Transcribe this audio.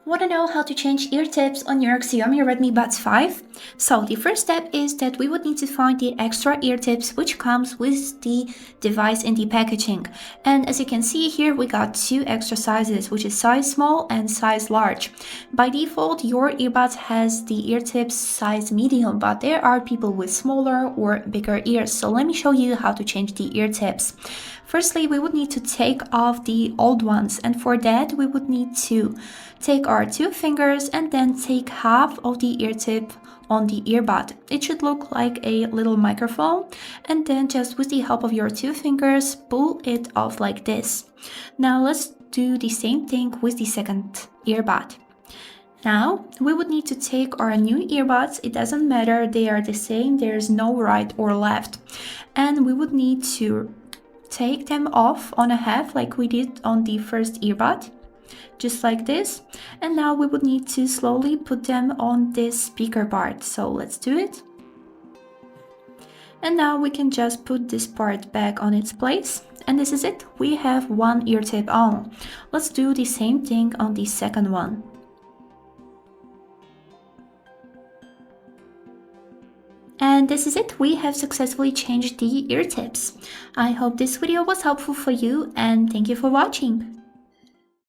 Want to know how to change ear tips on your Xiaomi Redmi Buds 5? So the first step is that we would need to find the extra ear tips which comes with the device in the packaging. And as you can see here, we got two extra sizes, which is size small and size large. By default, your earbuds has the ear tips size medium, but there are people with smaller or bigger ears. So let me show you how to change the ear tips. Firstly, we would need to take off the old ones, and for that we would need to take our two fingers and then take half of the ear tip on the earbud. It should look like a little microphone, and then just with the help of your two fingers pull it off like this. Now let's do the same thing with the second earbud. Now we would need to take our new earbuds, it doesn't matter, they are the same, there's no right or left, and we would need to take them off on a half like we did on the first earbud, just like this. And now we would need to slowly put them on this speaker part, so let's do it. And now we can just put this part back on its place, and this is it, we have one ear tip on. Let's do the same thing on the second one. And this is it, we have successfully changed the ear tips. I hope this video was helpful for you, and thank you for watching.